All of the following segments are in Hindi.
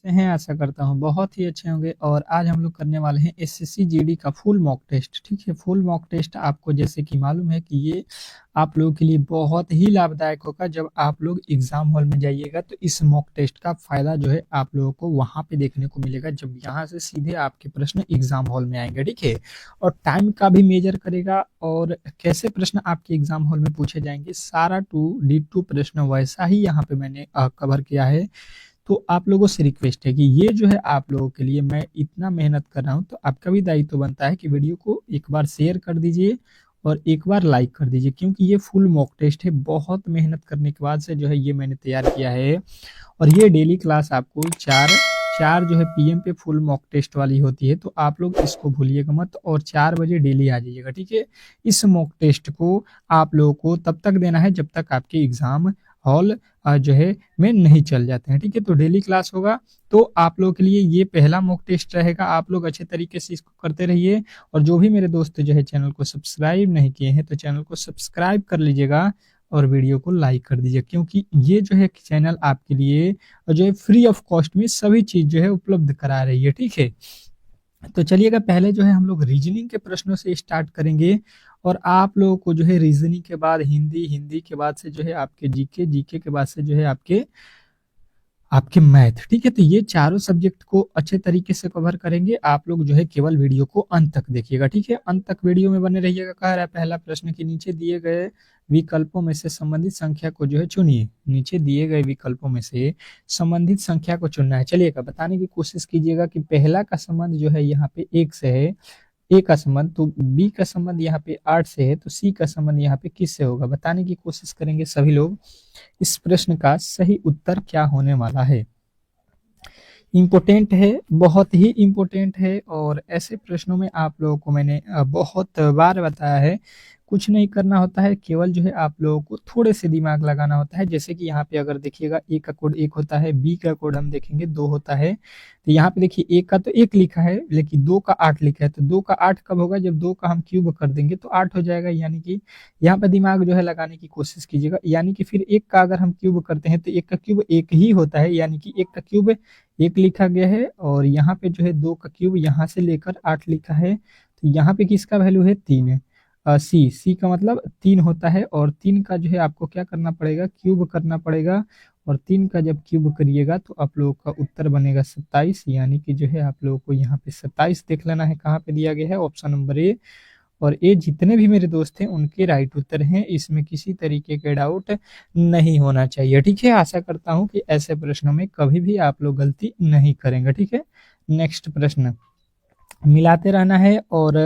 कैसे हैं? आशा करता हूँ बहुत ही अच्छे होंगे। और आज हम लोग करने वाले हैं एसएससी जीडी का फुल मॉक टेस्ट। ठीक है, फुल मॉक टेस्ट आपको जैसे कि मालूम है कि ये आप लोगों के लिए बहुत ही लाभदायक होगा। जब आप लोग एग्जाम हॉल में जाइएगा तो इस मॉक टेस्ट का फायदा जो है आप लोगों को वहां पे देखने को मिलेगा, जब यहाँ से सीधे आपके प्रश्न एग्जाम हॉल में आएंगे। ठीक है, और टाइम का भी मेजर करेगा और कैसे प्रश्न आपके एग्जाम हॉल में पूछे जाएंगे, सारा टू डी टू प्रश्न वैसा ही यहाँ पे मैंने कवर किया है। तो आप लोगों से रिक्वेस्ट है कि ये जो है आप लोगों के लिए मैं इतना मेहनत कर रहा हूँ, तो आपका भी दायित्व बनता है कि वीडियो को एक बार शेयर कर दीजिए और एक बार लाइक कर दीजिए, क्योंकि ये फुल मॉक टेस्ट है। बहुत मेहनत करने के बाद से जो है ये मैंने तैयार किया है। और ये डेली क्लास आपको चार चार जो है पीएम पे फुल मॉक टेस्ट वाली होती है, तो आप लोग इसको भूलिएगा मत और 4 बजे डेली आ जाइएगा। ठीक है, इस मॉक टेस्ट को आप लोगों को तब तक देना है जब तक आपके एग्जाम हॉल जो है में नहीं चल जाते हैं। ठीक है, तो डेली क्लास होगा, तो आप लोगों के लिए ये पहला मॉक टेस्ट रहेगा। आप लोग अच्छे तरीके से इसको करते रहिए। और जो भी मेरे दोस्त जो है चैनल को सब्सक्राइब नहीं किए हैं तो चैनल को सब्सक्राइब कर लीजिएगा और वीडियो को लाइक कर दीजिए, क्योंकि ये जो है चैनल आपके लिए जो है फ्री ऑफ कॉस्ट में सभी चीज जो है उपलब्ध करा रही है। ठीक है, तो चलिएगा पहले जो है हम लोग रीजनिंग के प्रश्नों से स्टार्ट करेंगे। और आप लोगों को जो है रीजनिंग के बाद हिंदी, हिंदी के बाद से जो है आपके जीके, जीके के बाद से जो है आपके आपके मैथ। ठीक है, तो ये चारों सब्जेक्ट को अच्छे तरीके से कवर करेंगे। आप लोग जो है केवल वीडियो को अंत तक देखिएगा। ठीक है, अंत तक वीडियो में बने रहिएगा। कह रहा है पहला प्रश्न के नीचे दिए गए विकल्पों में से संबंधित संख्या को जो है चुनिए। नीचे दिए गए विकल्पों में से संबंधित संख्या को चुनना है। चलिएगा बताने की कोशिश कीजिएगा कि पहला का संबंध जो है यहाँ पे 1 से है, ए का संबंध, तो बी का संबंध यहाँ पे 8 से है, तो सी का संबंध यहाँ पे किस से होगा। बताने की कोशिश करेंगे सभी लोग। इस प्रश्न का सही उत्तर क्या होने वाला है। इम्पोर्टेंट है, बहुत ही इम्पोर्टेंट है। और ऐसे प्रश्नों में आप लोगों को मैंने बहुत बार बताया है, कुछ नहीं करना होता है, केवल जो है आप लोगों को थोड़े से दिमाग लगाना होता है। जैसे कि यहाँ पे अगर देखिएगा ए का कोड 1 होता है, बी का कोड हम देखेंगे 2 होता है। तो यहाँ पे देखिए ए का तो 1 लिखा है, लेकिन 2 का 8 लिखा है। तो 2 का 8 कब होगा, जब 2 का हम क्यूब कर देंगे तो 8 हो जाएगा। यानी कि यहाँ पे दिमाग जो है लगाने की कोशिश कीजिएगा। यानी कि फिर 1 का अगर हम क्यूब करते हैं तो 1 का क्यूब 1 ही होता है, यानी कि 1 का क्यूब 1 लिखा गया है। और यहाँ पे जो है 2 का क्यूब यहाँ से लेकर 8 लिखा है, तो यहाँ पे किसका वैल्यू है 3 है। सी, सी का मतलब 3 होता है। और 3 का जो है आपको क्या करना पड़ेगा, क्यूब करना पड़ेगा। और 3 का जब क्यूब करिएगा तो आप लोगों का उत्तर बनेगा 27। यानी कि जो है आप लोगों को यहाँ पे 27 देख लेना है, कहाँ पे दिया गया है, ऑप्शन नंबर ए। और ये जितने भी मेरे दोस्त हैं उनके राइट उत्तर हैं, इसमें किसी तरीके के डाउट नहीं होना चाहिए। ठीक है, आशा करता हूँ कि ऐसे प्रश्नों में कभी भी आप लोग गलती नहीं करेंगे। ठीक है, नेक्स्ट प्रश्न मिलाते रहना है। और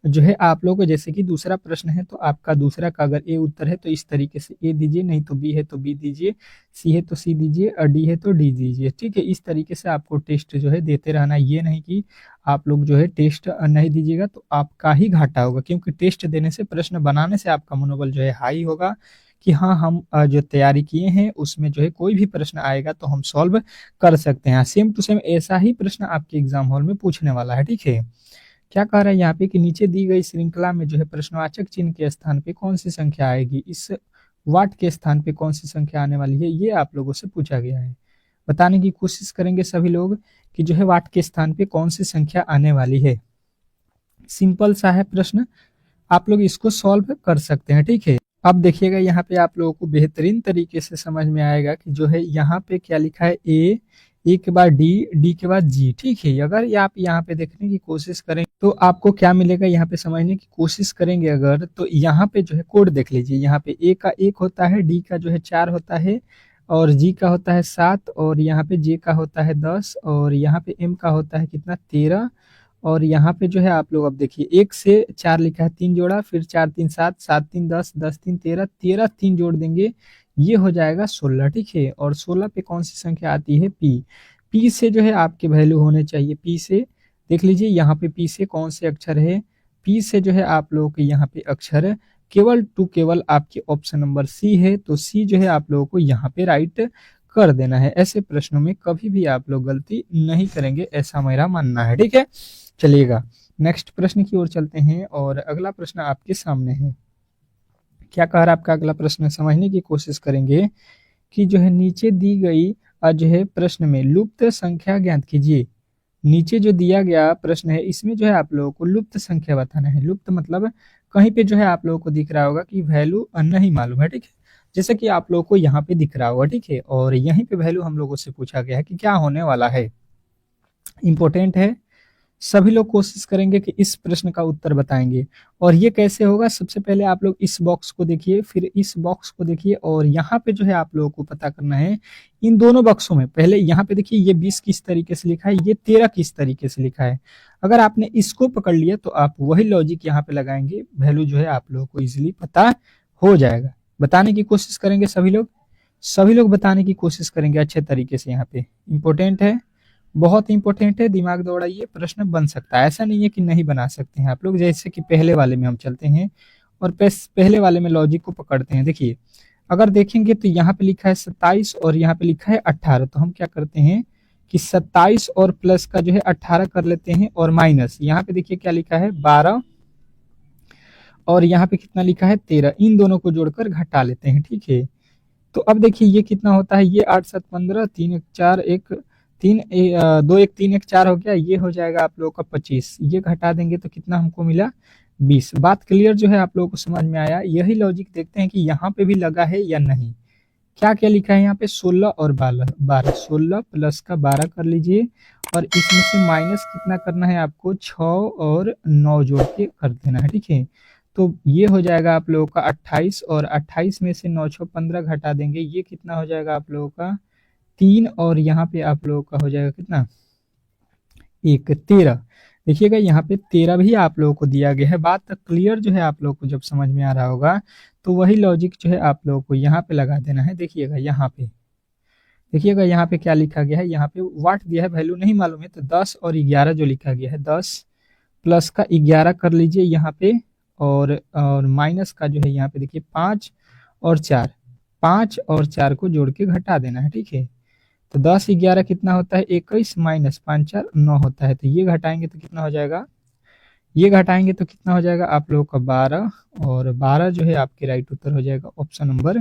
जो है आप लोगों को जैसे कि दूसरा प्रश्न है, तो आपका दूसरा का अगर ए उत्तर है तो इस तरीके से ए दीजिए, नहीं तो बी है तो बी दीजिए, सी है तो सी दीजिए, और डी है तो डी दीजिए। ठीक है, इस तरीके से आपको टेस्ट जो है देते रहना। ये नहीं कि आप लोग जो है टेस्ट नहीं दीजिएगा तो आपका ही घाटा होगा, क्योंकि टेस्ट देने से, प्रश्न बनाने से आपका मनोबल जो है हाई होगा कि हाँ हम जो तैयारी किए हैं उसमें जो है कोई भी प्रश्न आएगा तो हम सॉल्व कर सकते हैं। सेम टू सेम ऐसा ही प्रश्न आपके एग्जाम हॉल में पूछने वाला है। ठीक है, क्या कह रहा है यहाँ पे कि नीचे दी गई श्रृंखला में जो है प्रश्नवाचक चिन्ह के स्थान पे कौन सी संख्या आएगी, इस वाट के स्थान पे कौन सी संख्या आने वाली है, ये आप लोगों से पूछा गया है। बताने की कोशिश करेंगे सभी लोग कि जो है वाट के स्थान पे कौन सी संख्या आने वाली है। सिंपल सा है प्रश्न, आप लोग इसको सॉल्व कर सकते हैं। ठीक है, अब देखिएगा यहाँ पे आप लोगों को बेहतरीन तरीके से समझ में आएगा कि जो है यहाँ पे क्या लिखा है, ए के बाद डी, डी के बाद जी। ठीक है, अगर आप यहाँ पे देखने की कोशिश करें तो आपको क्या मिलेगा, यहाँ पे समझने की कोशिश करेंगे अगर, तो यहाँ पे जो है कोड देख लीजिए। यहाँ पे ए का 1 होता है, डी का जो है 4 होता है, और जी का होता है 7, और यहाँ पे जे का होता है 10, और यहाँ पे एम का होता है कितना, 13। और यहाँ पे जो है आप लोग अब देखिए 1 से 4 लिखा है, 3 जोड़ा, फिर 4 3 7, 7 3 10, 10 3 13, 13 3 जोड़ देंगे, ये हो जाएगा 16। ठीक है, और 16 पे कौन सी संख्या आती है, पी। पी से जो है आपके वैल्यू होने चाहिए, पी से देख लीजिए यहाँ पे पी से कौन से अक्षर है, पी से जो है आप लोगों के यहाँ पे अक्षर केवल टू केवल आपके ऑप्शन नंबर सी है, तो सी जो है आप लोगों को यहाँ पे राइट कर देना है। ऐसे प्रश्नों में कभी भी आप लोग गलती नहीं करेंगे, ऐसा मेरा मानना है। ठीक है, चलिएगा नेक्स्ट प्रश्न की ओर चलते हैं। और अगला प्रश्न आपके सामने है, क्या कह रहा है आपका अगला प्रश्न, समझने की कोशिश करेंगे कि जो है नीचे दी गई जो है प्रश्न में लुप्त संख्या ज्ञात कीजिए। नीचे जो दिया गया प्रश्न है इसमें जो है आप लोगों को लुप्त संख्या बताना है। लुप्त मतलब कहीं पे जो है आप लोगों को दिख रहा होगा कि वैल्यू नहीं मालूम है, ठीक है, जैसे कि आप लोगों को यहाँ पे दिख रहा होगा, ठीक है, और यहीं पे वैल्यू हम लोगों से पूछा गया है कि क्या होने वाला है। इंपॉर्टेंट है, सभी लोग कोशिश करेंगे कि इस प्रश्न का उत्तर बताएंगे। और ये कैसे होगा, सबसे पहले आप लोग इस बॉक्स को देखिए, फिर इस बॉक्स को देखिए, और यहाँ पे जो है आप लोगों को पता करना है इन दोनों बॉक्सों में। पहले यहाँ पे देखिए ये 20 किस तरीके से लिखा है, ये 13 किस तरीके से लिखा है। अगर आपने इसको पकड़ लिया तो आप वही लॉजिक यहाँ पे लगाएंगे, वैल्यू जो है आप लोगों को इजिली पता हो जाएगा। बताने की कोशिश करेंगे सभी लोग बताने की कोशिश करेंगे अच्छे तरीके से। यहाँ पे इंपॉर्टेंट है, बहुत इंपॉर्टेंट है, दिमाग दौड़ाइए, प्रश्न बन सकता है, ऐसा नहीं है कि नहीं बना सकते हैं आप लोग। जैसे कि पहले वाले में हम चलते हैं और पहले वाले में लॉजिक को पकड़ते हैं। देखिए अगर देखेंगे तो यहाँ पे लिखा है 27 और यहाँ पे लिखा है 18, तो हम क्या करते हैं कि 27 और प्लस का जो है 18 कर लेते हैं, और माइनस यहाँ पे देखिए क्या लिखा है 12 और यहाँ पे कितना लिखा है 13, इन दोनों को जोड़कर घटा लेते हैं, ठीक है। तो अब देखिए ये कितना होता है, ये 8 7 15, 3 1 4 1 3 2 1 3 1 4 हो गया, ये हो जाएगा आप लोगों का 25, ये घटा देंगे तो कितना हमको मिला 20। बात क्लियर जो है आप लोगों को समझ में आया। यही लॉजिक देखते हैं कि यहाँ पे भी लगा है या नहीं। क्या क्या लिखा है यहाँ पे 16 और 12, 16 प्लस का 12 कर लीजिए, और इसमें से माइनस कितना करना है आपको 6 और 9 जोड़ के कर देना है, ठीक है। तो ये हो जाएगा आप लोगों का 28, और 28 में से 9 6 15 घटा देंगे, ये कितना हो जाएगा आप लोगों का 3, और यहाँ पे आप लोगों का हो जाएगा कितना 1 13। देखिएगा यहाँ पे 13 भी आप लोगों को दिया गया है। बात क्लियर जो है आप लोगों को जब समझ में आ रहा होगा तो वही लॉजिक जो है आप लोगों को यहाँ पे लगा देना है। देखिएगा यहाँ पे क्या लिखा गया है, यहाँ पे वाट दिया है, वैल्यू नहीं मालूम है, तो 10 और 11 जो लिखा गया है, 10 प्लस का 11 कर लीजिए यहाँ पे, और माइनस का जो है यहाँ पे देखिए 5 और 4, 5 और 4 को जोड़ के घटा देना है, ठीक है। तो 10 11 कितना होता है 21, माइनस 5 4 9 होता है, तो ये घटाएंगे तो कितना हो जाएगा, ये घटाएंगे तो कितना हो जाएगा आप लोगों का 12, और 12 जो है आपके राइट उत्तर हो जाएगा ऑप्शन नंबर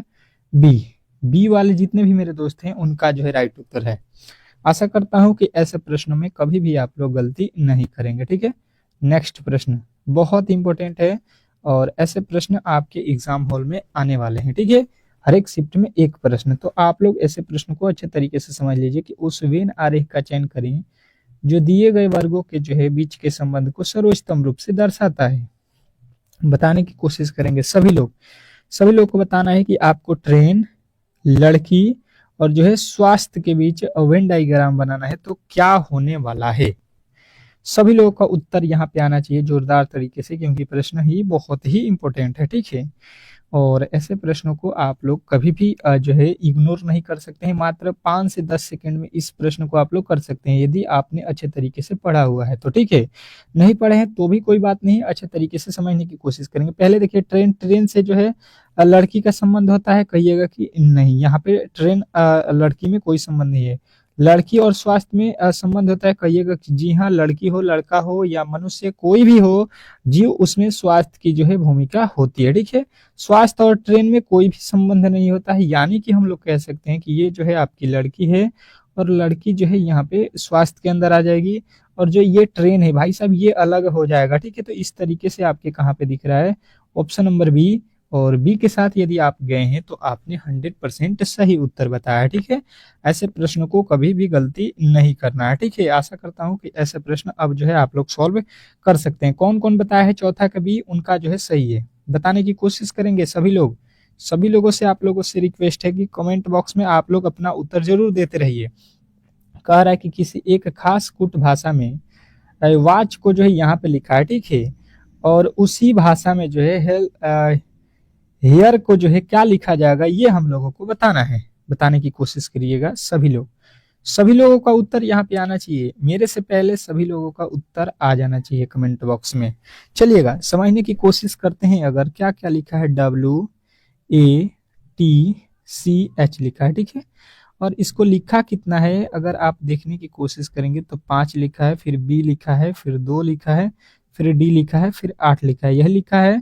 बी वाले जितने भी मेरे दोस्त हैं उनका जो है राइट उत्तर है। आशा करता हूं कि ऐसे प्रश्नों में कभी भी आप लोग गलती नहीं करेंगे, ठीक है। नेक्स्ट प्रश्न बहुत इंपॉर्टेंट है, और ऐसे प्रश्न आपके एग्जाम हॉल में आने वाले हैं, ठीक है। हर एक शिफ्ट में एक प्रश्न, तो आप लोग ऐसे प्रश्न को अच्छे तरीके से समझ लीजिए कि उस वेन आरेख का चयन करें जो दिए गए वर्गों के जो है बीच के संबंध को सर्वोत्तम रूप से दर्शाता है। बताने की कोशिश करेंगे सभी लोग को बताना है कि आपको ट्रेन, लड़की और जो है स्वास्थ्य के बीच वेन डायग्राम बनाना है, तो क्या होने वाला है। सभी लोगों का उत्तर यहाँ पे आना चाहिए जोरदार तरीके से, क्योंकि प्रश्न ही बहुत ही इंपॉर्टेंट है, ठीक है। और ऐसे प्रश्नों को आप लोग कभी भी जो है इग्नोर नहीं कर सकते हैं। मात्र 5 से 10 सेकंड में इस प्रश्न को आप लोग कर सकते हैं यदि आपने अच्छे तरीके से पढ़ा हुआ है तो, ठीक है। नहीं पढ़े हैं तो भी कोई बात नहीं, अच्छे तरीके से समझने की कोशिश करेंगे। पहले देखिए ट्रेन से जो है लड़की का संबंध होता है, कहिएगा कि नहीं, यहाँ पे ट्रेन लड़की में कोई संबंध नहीं है। लड़की और स्वास्थ्य में संबंध होता है, कहिएगा कि जी हाँ, लड़की हो, लड़का हो या मनुष्य कोई भी हो जीव, उसमें स्वास्थ्य की जो है भूमिका होती है, ठीक है। स्वास्थ्य और ट्रेन में कोई भी संबंध नहीं होता है, यानी कि हम लोग कह सकते हैं कि ये जो है आपकी लड़की है, और लड़की जो है यहाँ पे स्वास्थ्य के अंदर आ जाएगी, और जो ये ट्रेन है भाई साहब ये अलग हो जाएगा, ठीक है। तो इस तरीके से आपके कहाँ पे दिख रहा है ऑप्शन नंबर बी, और बी के साथ यदि आप गए हैं तो आपने 100% सही उत्तर बताया, ठीक है। ऐसे प्रश्नों को कभी भी गलती नहीं करना है, ठीक है। आशा करता हूं कि ऐसे प्रश्न अब जो है आप लोग सॉल्व कर सकते हैं। कौन कौन बताया है चौथा का बी, उनका जो है सही है, बताने की कोशिश करेंगे सभी लोगों से। आप लोगों से रिक्वेस्ट है कि कमेंट बॉक्स में आप लोग अपना उत्तर जरूर देते रहिए। कह रहा है कि किसी एक खास कुट भाषा में वाच को जो है यहाँ पे लिखा है, ठीक है, और उसी भाषा में जो है हेयर को जो है क्या लिखा जाएगा, ये हम लोगों को बताना है। बताने की कोशिश करिएगा सभी लोगों का उत्तर यहाँ पे आना चाहिए। मेरे से पहले सभी लोगों का उत्तर आ जाना चाहिए कमेंट बॉक्स में। चलिएगा समझने की कोशिश करते हैं। अगर क्या क्या लिखा है, WATCH लिखा है, ठीक है, और इसको लिखा कितना है अगर आप देखने की कोशिश करेंगे तो 5 लिखा है, फिर B लिखा है, फिर 2 लिखा है, फिर D लिखा है, फिर 8 लिखा है, यह लिखा है।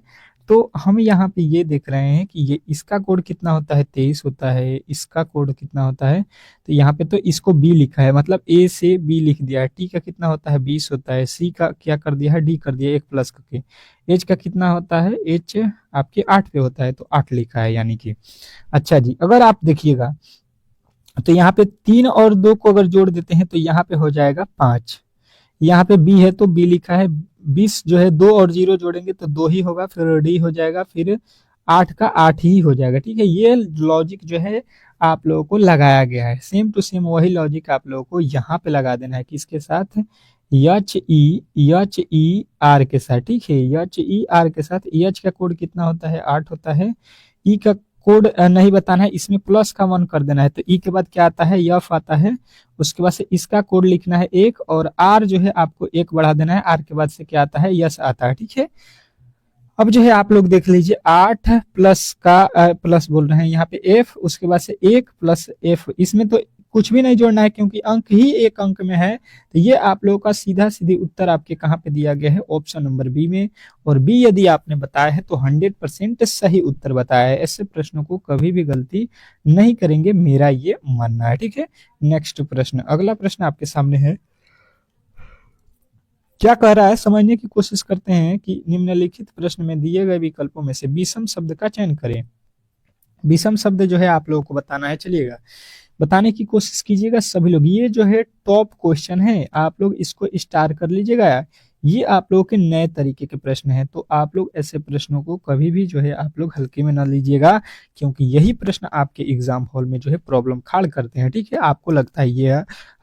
तो हम यहाँ पे ये देख रहे हैं कि ये इसका कोड कितना होता है, 23 होता है, इसका कोड कितना होता है, तो यहाँ पे तो इसको बी लिखा है, मतलब ए से बी लिख दिया है। टी का कितना होता है, 20 होता है। सी का क्या कर दिया है, डी कर दिया एक प्लस करके। एच का कितना होता है, एच आपके 8 पे होता है, तो 8 लिखा है यानी कि। अच्छा जी, अगर आप देखिएगा तो यहाँ पे 3 और 2 को अगर जोड़ देते हैं तो यहाँ पे हो जाएगा 5। यहाँ पे बी है तो बी लिखा है, 20 जो है 2 और 0 जोड़ेंगे तो 2 ही होगा, फिर डी हो जाएगा, फिर 8 का 8 ही हो जाएगा। ठीक है, ये लॉजिक जो है आप लोगों को लगाया गया है, सेम टू सेम वही लॉजिक आप लोगों को यहाँ पे लगा देना है, किसके साथ, एच ई आर के साथ। ठीक है, एच ई आर के साथ। एच का कोड कितना होता है, 8 होता है। ई का कोड नहीं बताना है, इसमें प्लस का 1 कर देना है, तो ई के बाद क्या आता है, एफ आता है। उसके बाद से इसका कोड लिखना है 1, और आर जो है आपको 1 बढ़ा देना है, आर के बाद से क्या आता है, यस आता है। ठीक है, अब जो है आप लोग देख लीजिए, 8 प्लस का प्लस बोल रहे हैं यहाँ पे एफ, उसके बाद से 1 प्लस एफ, इसमें तो कुछ भी नहीं जोड़ना है क्योंकि अंक ही एक अंक में है। तो ये आप लोगों का सीधा सीधी उत्तर आपके कहाँ पे दिया गया है, ऑप्शन नंबर बी में। और बी यदि आपने बताया है तो 100% सही उत्तर बताया है, ऐसे प्रश्नों को कभी भी गलती नहीं करेंगे, मेरा ये मानना है। ठीक है, नेक्स्ट प्रश्न, अगला प्रश्न आपके सामने है। क्या कह रहा है, समझने की कोशिश करते हैं कि निम्नलिखित प्रश्न में दिए गए विकल्पों में से विषम शब्द का चयन करें। विषम शब्द जो है आप लोगों को बताना है, चलिएगा बताने की कोशिश कीजिएगा सभी लोग। ये जो है टॉप क्वेश्चन है, आप लोग इसको स्टार कर लीजिएगा। ये आप लोगों के नए तरीके के प्रश्न हैं, तो आप लोग ऐसे प्रश्नों को कभी भी जो है आप लोग हल्के में ना लीजिएगा, क्योंकि यही प्रश्न आपके एग्जाम हॉल में जो है प्रॉब्लम खड़ा करते हैं। ठीक है, आपको लगता है ये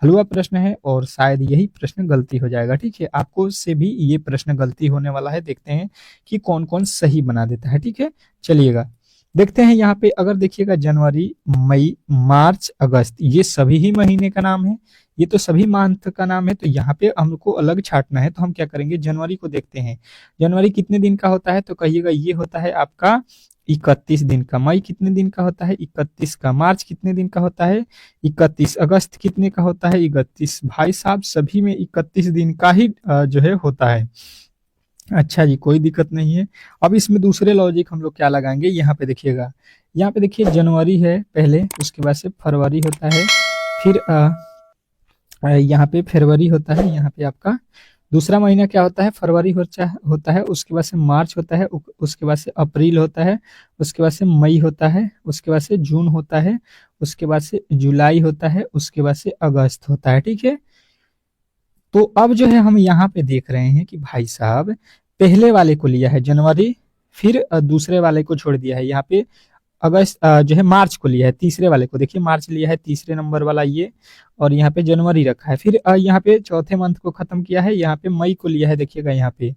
हलवा प्रश्न है और शायद यही प्रश्न गलती हो जाएगा। ठीक है, आपको से भी ये प्रश्न गलती होने वाला है, देखते हैं कि कौन कौन सही बना देता है। ठीक है, चलिएगा देखते हैं। यहाँ पे अगर देखिएगा, जनवरी, मई, मार्च, अगस्त, ये सभी ही महीने का नाम है, ये तो सभी मंथ का नाम है, तो यहाँ पे हमको अलग छाटना है। तो हम क्या करेंगे, जनवरी को देखते हैं। जनवरी कितने दिन का होता है, तो कहिएगा ये होता है आपका 31 दिन का। मई कितने दिन का होता है, 31 का। मार्च कितने दिन का होता है, 31। अगस्त कितने का होता है, 31। भाई साहब सभी में 31 दिन का ही जो है होता है। अच्छा जी, कोई दिक्कत नहीं है। अब इसमें दूसरे लॉजिक हम लोग क्या लगाएंगे, यहाँ पे देखिएगा, यहाँ पे देखिए जनवरी है पहले, उसके बाद से फरवरी होता है, फिर यहाँ पे फरवरी होता है, यहाँ पे आपका दूसरा महीना क्या होता है, फरवरी होता है, उसके बाद से मार्च होता है, उसके बाद से अप्रैल होता है, उसके बाद से मई होता है, उसके बाद से जून होता है, उसके बाद से जुलाई होता है, उसके बाद से अगस्त होता है। ठीक है, तो अब जो है हम यहाँ पे देख रहे हैं कि भाई साहब पहले वाले को लिया है जनवरी, फिर दूसरे वाले को छोड़ दिया है, यहाँ पे अगस्त जो है मार्च को लिया है, तीसरे वाले को देखिए, मार्च लिया है तीसरे नंबर वाला ये, और यहाँ पे जनवरी रखा है, फिर यहाँ पे चौथे मंथ को खत्म किया है, यहाँ पे मई को लिया है, देखिएगा यहाँ पे।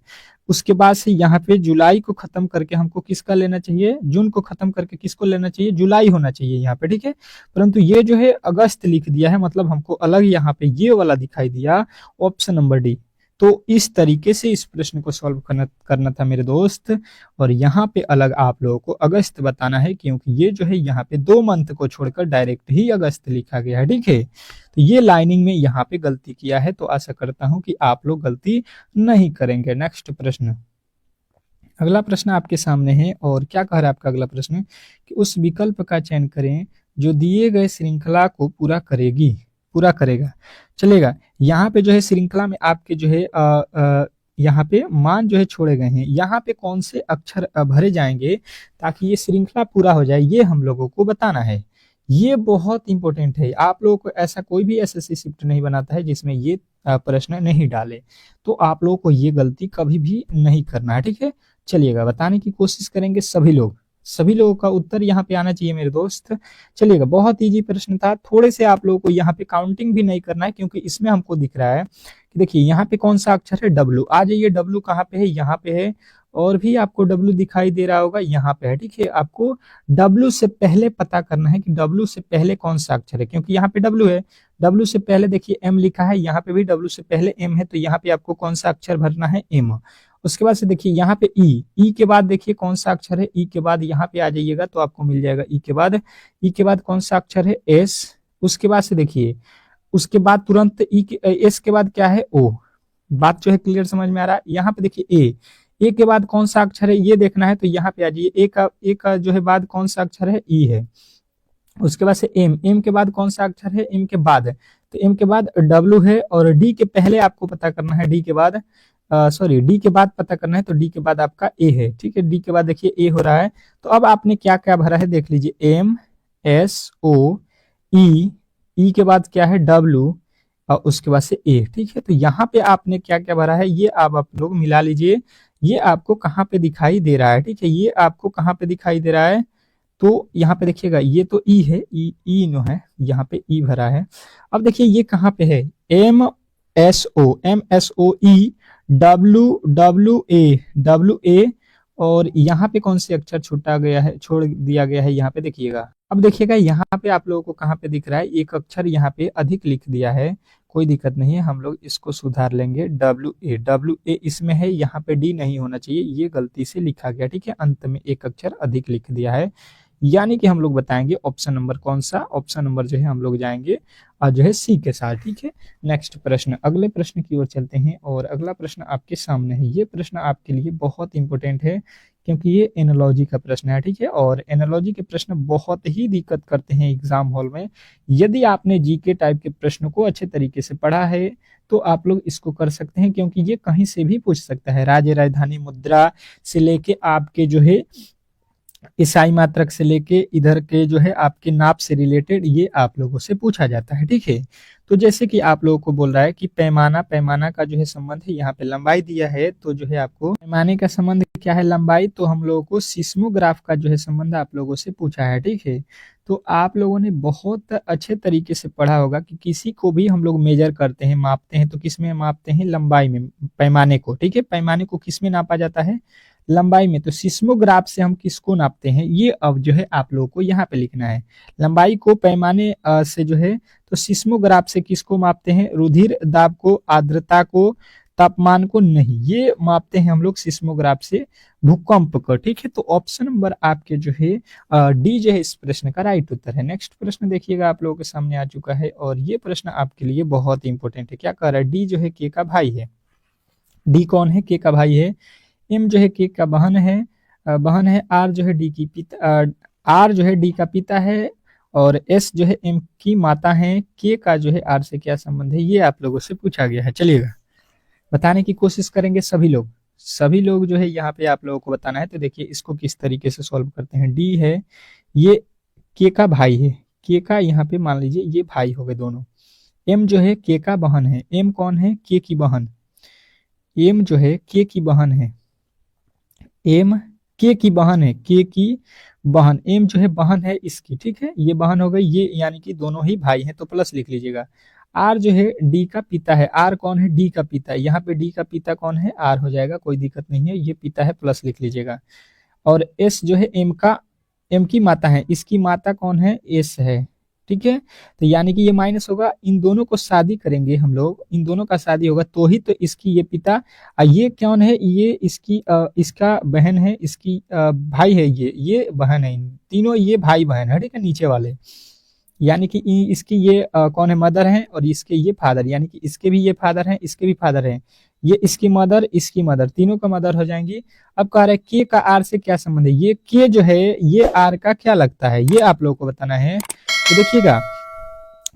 उसके बाद से यहाँ पे जुलाई को खत्म करके हमको किसका लेना चाहिए, जून को खत्म करके किसको लेना चाहिए, जुलाई होना चाहिए यहाँ पे। ठीक है, परंतु ये जो है अगस्त लिख दिया है, मतलब हमको अलग यहाँ पे ये वाला दिखाई दिया, ऑप्शन नंबर डी। तो इस तरीके से इस प्रश्न को सॉल्व करना था मेरे दोस्त, और यहाँ पे अलग आप लोगों को अगस्त बताना है, क्योंकि ये जो है यहाँ पे 2 मंथ को छोड़कर डायरेक्ट ही अगस्त लिखा गया है। ठीक है, तो ये लाइनिंग में यहाँ पे गलती किया है, तो आशा करता हूं कि आप लोग गलती नहीं करेंगे। नेक्स्ट प्रश्न, अगला प्रश्न आपके सामने है, और क्या कह रहा है आपका अगला प्रश्न, कि उस विकल्प का चयन करें जो दिए गए श्रृंखला को पूरा करेगा। चलेगा, यहाँ पे जो है श्रृंखला में आपके जो है यहाँ पे मान जो है छोड़े गए हैं, यहाँ पे कौन से अक्षर भरे जाएंगे ताकि ये श्रृंखला पूरा हो जाए, ये हम लोगों को बताना है। ये बहुत इंपॉर्टेंट है, आप लोगों को ऐसा कोई भी एसएससी शिफ्ट नहीं बनाता है जिसमें ये प्रश्न नहीं डाले, तो आप लोगों को ये गलती कभी भी नहीं करना है। ठीक है, चलिएगा बताने की कोशिश करेंगे सभी लोगों का उत्तर यहाँ पे आना चाहिए मेरे दोस्त। चलिएगा, बहुत इजी प्रश्न था, थोड़े से आप लोगों को यहाँ पे काउंटिंग भी नहीं करना है, क्योंकि इसमें हमको दिख रहा है कि देखिए यहाँ पे कौन सा अक्षर है, डब्लू। आ जाइए, डब्लू कहाँ पे है, यहाँ पे है, और भी आपको डब्लू दिखाई दे रहा होगा, यहाँ पे है। ठीक है, आपको डब्लू से पहले पता करना है कि डब्लू से पहले कौन सा अक्षर है, क्योंकि यहाँ पे डब्लू है, डब्लू से पहले देखिए एम लिखा है, यहाँ पे भी डब्लू से पहले एम है, तो यहाँ पे आपको कौन सा अक्षर भरना है, एम। उसके बाद से देखिए यहाँ पे ई के बाद देखिए कौन सा अक्षर है, ई के बाद यहाँ पे आ जाइएगा तो आपको मिल जाएगा ई के बाद कौन सा अक्षर है, एस। उसके बाद से देखिए, उसके बाद तुरंत एस के बाद क्या है, ओ। बात जो है क्लियर समझ में आ रहा है। यहाँ पे देखिए ए के बाद कौन सा अक्षर है ये देखना है, तो यहाँ पे आ जाइए, ए का जो है बाद कौन सा अक्षर है, ई है। उसके बाद से एम के बाद कौन सा अक्षर है, एम के बाद, तो एम के बाद डब्ल्यू है, और डी के पहले आपको पता करना है, डी के बाद सॉरी डी के बाद पता करना है, तो डी के बाद आपका ए है, ठीक है। डी के बाद देखिए ए हो रहा है, तो अब आपने क्या क्या भरा है देख लीजिए, एम एस ओ ई, ई के बाद क्या है डब्ल्यू, और उसके बाद से ए, ठीक है। तो यहाँ पे आपने क्या क्या भरा है ये आप लोग मिला लीजिए, ये आपको कहाँ पे दिखाई दे रहा है, ठीक है, ये आपको कहाँ पे दिखाई दे रहा है, तो यहाँ पे देखिएगा ये तो ई है, ई नो है, यहाँ पे ई भरा है। अब देखिए ये कहाँ पे है, M S O E W A, और यहाँ पे कौन से अक्षर छूटा गया है, छोड़ दिया गया है, यहाँ पे देखिएगा। अब देखिएगा यहाँ पे आप लोगों को कहाँ पे दिख रहा है, एक अक्षर यहाँ पे अधिक लिख दिया है, कोई दिक्कत नहीं है, हम लोग इसको सुधार लेंगे, डब्ल्यू ए इसमें है, यहाँ पे डी नहीं होना चाहिए, ये गलती से लिखा गया, ठीक है, अंत में एक अक्षर अधिक लिख दिया है, यानी कि हम लोग बताएंगे ऑप्शन नंबर कौन सा, ऑप्शन नंबर जो है हम लोग जाएंगे और जो है सी के साथ, ठीक है। नेक्स्ट प्रश्न, अगले प्रश्न की ओर चलते हैं, और अगला प्रश्न आपके सामने है, ये प्रश्न आपके लिए बहुत इंपॉर्टेंट है क्योंकि ये एनालॉजी का प्रश्न है, ठीक है, और एनालॉजी के प्रश्न बहुत ही दिक्कत करते हैं एग्जाम हॉल में। यदि आपने जीके टाइप के प्रश्नों को अच्छे तरीके से पढ़ा है तो आप लोग इसको कर सकते हैं, क्योंकि ये कहीं से भी पूछ सकता है, राज्य राजधानी मुद्रा से लेके आपके जो है ईसाई मात्रक से लेके इधर के जो है आपके नाप से रिलेटेड ये आप लोगों से पूछा जाता है, ठीक है। तो जैसे कि आप लोगों को बोल रहा है कि पैमाना का जो है संबंध है, यहाँ पे लंबाई दिया है, तो जो है आपको पैमाने का संबंध क्या है, लंबाई, तो हम लोगों को सिस्मोग्राफ का जो है संबंध आप लोगों से पूछा है, ठीक है। तो आप लोगों ने बहुत अच्छे तरीके से पढ़ा होगा कि किसी को भी हम लोग मेजर करते हैं, मापते हैं, तो किस में मापते हैं, लंबाई में, पैमाने को, ठीक है, पैमाने को किस में नापा जाता है, लंबाई में। तो सिस्मोग्राफ से हम किसको नापते हैं, ये अब जो है आप लोगों को यहाँ पे लिखना है, लंबाई को पैमाने से जो है, तो सिस्मोग्राफ से किसको मापते हैं, रुधिर दाब को, आर्द्रता को, तापमान को नहीं, ये मापते हैं हम लोग सिस्मोग्राफ से भूकंप को, ठीक है। तो ऑप्शन नंबर आपके जो है डी जो है इस प्रश्न का राइट उत्तर है। नेक्स्ट प्रश्न देखिएगा आप लोगों के सामने आ चुका है, और ये प्रश्न आपके लिए बहुत इंपॉर्टेंट है, क्या कह रहा है, डी जो है के का भाई है, डी कौन है, के का भाई है, एम जो है के का बहन है, आर जो है डी की पिता, आर जो है डी का पिता है, और एस जो है एम की माता है, के का जो है आर से क्या संबंध है, ये आप लोगों से पूछा गया है। चलिएगा बताने की कोशिश करेंगे सभी लोग जो है यहाँ पे आप लोगों को बताना है। तो देखिए इसको किस तरीके से सॉल्व करते हैं, डी है, ये के का भाई है, के का यहाँ पे मान लीजिए ये भाई हो गए दोनों, एम जो है के का बहन है, एम कौन है, के की बहन, एम जो है के की बहन है, एम के की बहन है, के की बहन, एम जो है बहन है इसकी, ठीक है, ये बहन हो गई, ये यानी कि दोनों ही भाई हैं, तो प्लस लिख लीजिएगा। आर जो है डी का पिता है, आर कौन है, डी का पिता है, यहाँ पे डी का पिता कौन है, आर हो जाएगा, कोई दिक्कत नहीं है, ये पिता है, प्लस लिख लीजिएगा। और एस जो है एम की माता है, इसकी माता कौन है, एस है, ठीक है। तो यानी कि ये माइनस होगा, इन दोनों को शादी करेंगे हम लोग, इन दोनों का शादी होगा तो ही तो इसकी ये पिता, ये कौन है, ये इसकी इसका बहन है, इसकी भाई है, ये बहन है, तीनों ये भाई बहन है, ठीक है, नीचे वाले, यानी कि इसकी ये कौन है, मदर है, और इसके ये फादर, यानी कि इसके भी ये फादर हैं, इसके भी फादर हैं, ये इसकी मदर, तीनों का मदर हो जाएंगी। अब कह रहा है के का आर से क्या संबंध है, ये के जो है ये आर का क्या लगता है, ये आप लोगों को बताना है। तो देखिएगा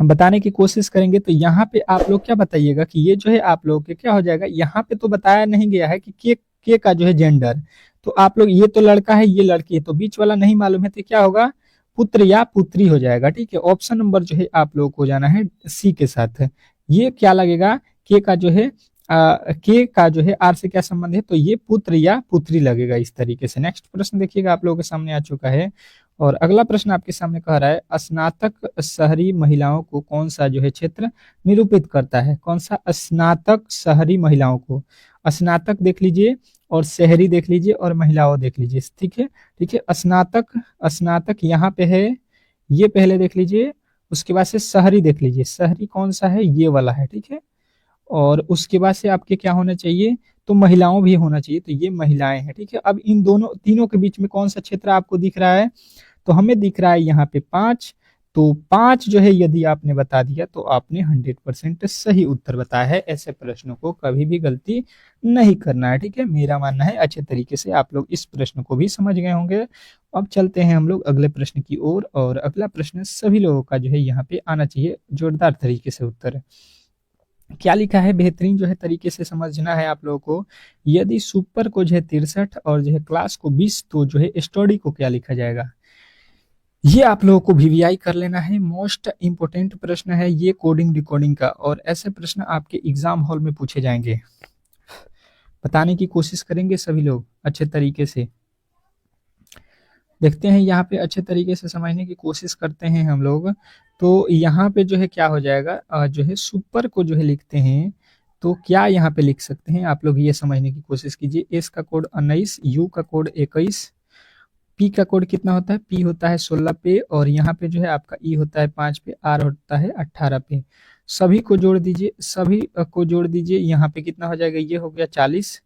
बताने की कोशिश करेंगे, तो यहाँ पे आप लोग क्या बताइएगा कि ये जो है आप लोग के क्या हो जाएगा, यहाँ पे तो बताया नहीं गया है कि के का जो है जेंडर, तो आप लोग ये तो लड़का है, ये लड़की है, तो बीच वाला नहीं मालूम है, तो क्या होगा, पुत्र या पुत्री हो जाएगा, ठीक है। ऑप्शन नंबर जो है आप लोग को जाना है सी के साथ, ये क्या लगेगा, के का जो है के का जो है आर से क्या संबंध है, तो ये पुत्र या पुत्री लगेगा इस तरीके से। नेक्स्ट प्रश्न देखिएगा आप लोगों के सामने आ चुका है, और अगला प्रश्न आपके सामने कह रहा है, स्नातक शहरी महिलाओं को कौन सा जो है क्षेत्र निरूपित करता है, कौन सा, स्नातक शहरी महिलाओं को, स्नातक देख लीजिए, और शहरी देख लीजिए, और महिलाओं देख लीजिए, ठीक है, स्नातक यहाँ पे है, ये पहले देख लीजिए, उसके बाद से शहरी देख लीजिए, शहरी कौन सा है, ये वाला है, ठीक है, और उसके बाद से आपके क्या होना चाहिए, तो महिलाओं भी होना चाहिए, तो ये महिलाएं हैं, ठीक है। अब इन दोनों तीनों के बीच में कौन सा क्षेत्र आपको दिख रहा है, तो हमें दिख रहा है यहाँ पे 5, तो 5 जो है यदि आपने बता दिया तो आपने 100% सही उत्तर बताया है। ऐसे प्रश्नों को कभी भी गलती नहीं करना है, ठीक है। मेरा मानना है अच्छे तरीके से आप लोग इस प्रश्न को भी समझ गए होंगे। अब चलते हैं हम लोग अगले प्रश्न की ओर, और अगला प्रश्न सभी लोगों का जो है यहाँ पे आना चाहिए जोरदार तरीके से उत्तर। क्या लिखा है, बेहतरीन जो है तरीके से समझना है आप लोगों को। यदि सुपर को जो है 63 और जो है क्लास को 20, तो जो है स्टडी को क्या लिखा जाएगा। ये आप लोगों को वीवीआई कर लेना है। मोस्ट इंपोर्टेंट प्रश्न है ये कोडिंग डिकोडिंग का, और ऐसे प्रश्न आपके एग्जाम हॉल में पूछे जाएंगे। बताने की कोशिश करेंगे सभी लोग अच्छे तरीके से। देखते हैं यहाँ पे अच्छे तरीके से समझने की कोशिश करते हैं हम लोग। तो यहाँ पे जो है क्या हो जाएगा, जो है सुपर को जो है लिखते हैं तो क्या यहाँ पे लिख सकते हैं आप लोग, ये समझने की कोशिश कीजिए। एस का कोड 19, यू का कोड 21, पी का कोड कितना होता है, पी होता है 16 पे, और यहाँ पे जो है आपका ई होता है 5 पे, आर होता है 18 पे। सभी को जोड़ दीजिए, सभी को जोड़ दीजिए। यहाँ पे कितना हो जाएगा, ये हो गया 40,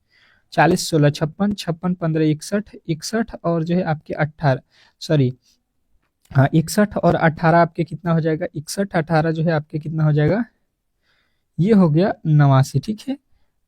40 16 56, 56 15 61, 61 और जो है आपके 18, सॉरी हाँ 61 और 18 आपके कितना हो जाएगा, 61 18 जो है आपके कितना हो जाएगा, ये हो गया 89, ठीक है।